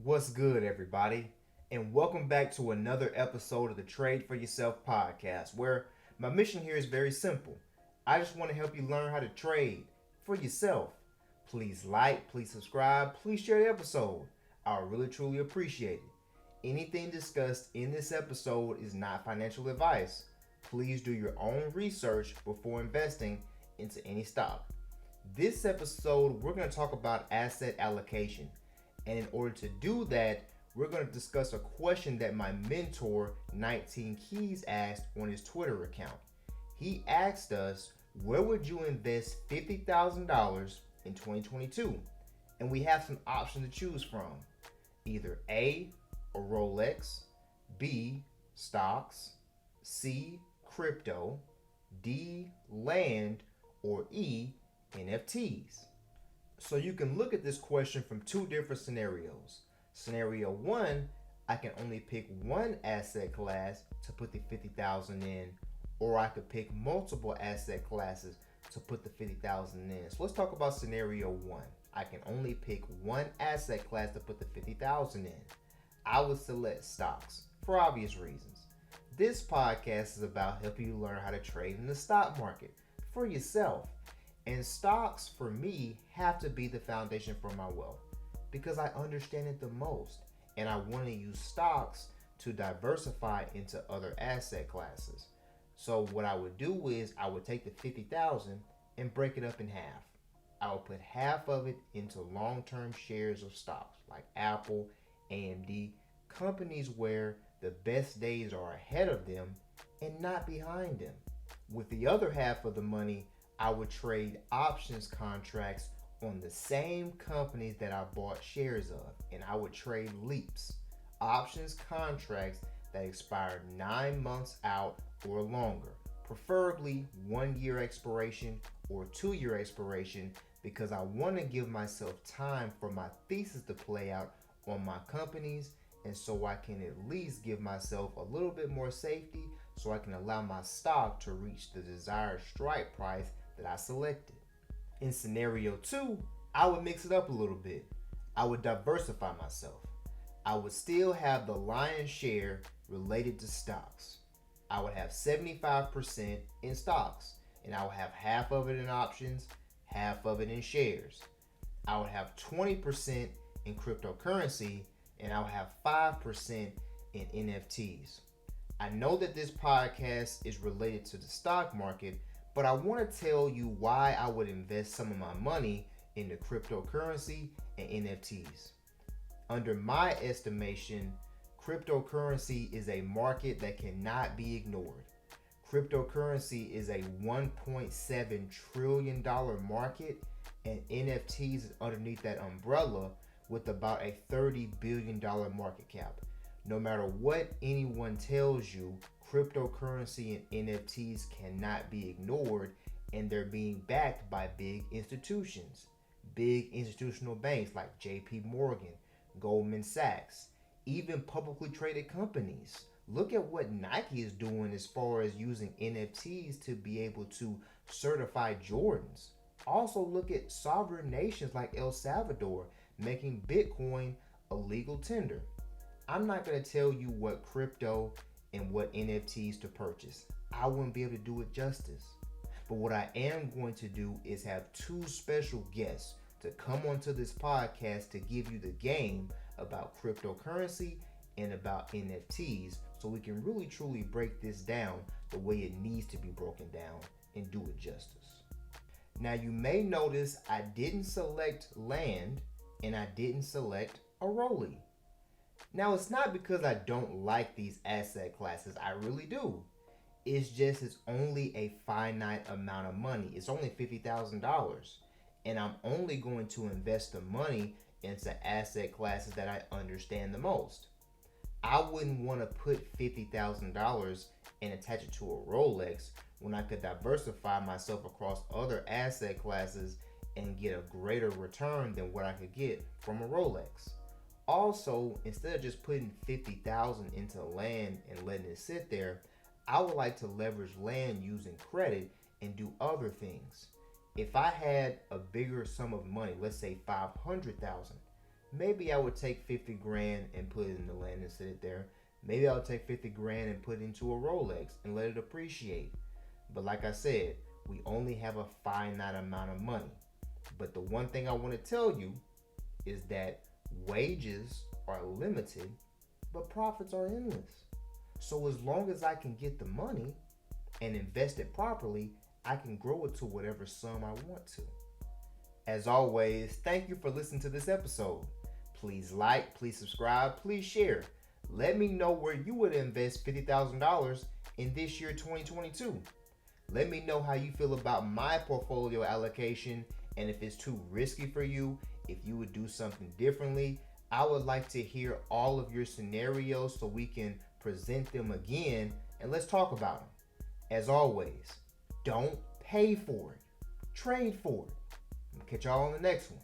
What's good, everybody? And welcome back to another episode of the Trade for Yourself podcast, where my mission here is very simple. I just want to help you learn how to trade for yourself. Please like, please subscribe, please share the episode. I really truly appreciate it. Anything discussed in this episode is not financial advice. Please do your own research before investing into any stock. This episode, we're going to talk about asset allocation. And in order to do that, we're going to discuss a question that my mentor, 19 Keys, asked on his Twitter account. He asked us, where would you invest $50,000 in 2022? And we have some options to choose from. Either A, a Rolex, B, stocks, C, crypto, D, land, or E, NFTs. So you can look at this question from two different scenarios. Scenario one, I can only pick one asset class to put the 50,000 in, or I could pick multiple asset classes to put the 50,000 in. So let's talk about scenario one. I can only pick one asset class to put the 50,000 in. I would select stocks for obvious reasons. This podcast is about helping you learn how to trade in the stock market for yourself. And stocks, for me, have to be the foundation for my wealth because I understand it the most. And I want to use stocks to diversify into other asset classes. So what I would do is I would take the 50,000 and break it up in half. I would put half of it into long-term shares of stocks like Apple, AMD, companies where the best days are ahead of them and not behind them. With the other half of the money, I would trade options contracts on the same companies that I bought shares of, and I would trade leaps, options contracts that expire 9 months out or longer, preferably 1 year expiration or 2 year expiration, because I want to give myself time for my thesis to play out on my companies, and so I can at least give myself a little bit more safety so I can allow my stock to reach the desired strike price that I selected. In scenario two, I would mix it up a little bit. I would diversify myself. I would still have the lion's share related to stocks. I would have 75% in stocks, and I would have half of it in options, half of it in shares. I would have 20% in cryptocurrency, and I would have 5% in NFTs. I know that this podcast is related to the stock market, but I want to tell you why I would invest some of my money into cryptocurrency and NFTs. Under my estimation, cryptocurrency is a market that cannot be ignored. Cryptocurrency is a $1.7 trillion market, and NFTs is underneath that umbrella with about a $30 billion market cap. No matter what anyone tells you, cryptocurrency and NFTs cannot be ignored, and they're being backed by big institutions, big institutional banks like JP Morgan, Goldman Sachs, even publicly traded companies. Look at what Nike is doing as far as using NFTs to be able to certify Jordans. Also, look at sovereign nations like El Salvador making Bitcoin a legal tender. I'm not going to tell you what crypto and what NFTs to purchase. I wouldn't be able to do it justice. But what I am going to do is have two special guests to come onto this podcast to give you the game about cryptocurrency and about NFTs so we can really truly break this down the way it needs to be broken down and do it justice. Now you may notice I didn't select land and I didn't select a Rolly. Now, it's not because I don't like these asset classes. I really do. It's just it's only a finite amount of money. It's only $50,000. And I'm only going to invest the money into asset classes that I understand the most. I wouldn't want to put $50,000 and attach it to a Rolex when I could diversify myself across other asset classes and get a greater return than what I could get from a Rolex. Also, instead of just putting $50,000 into land and letting it sit there, I would like to leverage land using credit and do other things. If I had a bigger sum of money, let's say $500,000, maybe I would take 50 grand and put it in the land and sit it there. Maybe I would take 50 grand and put it into a Rolex and let it appreciate. But like I said, we only have a finite amount of money. But the one thing I want to tell you is that wages are limited, but profits are endless. So as long as I can get the money and invest it properly, I can grow it to whatever sum I want to. As always, thank you for listening to this episode. Please like, please subscribe, please share. Let me know where you would invest $50,000 in this year 2022. Let me know how you feel about my portfolio allocation, and if it's too risky for you, if you would do something differently. I would like to hear all of your scenarios so we can present them again and let's talk about them. As always, don't pay for it. Trade for it. Catch y'all on the next one.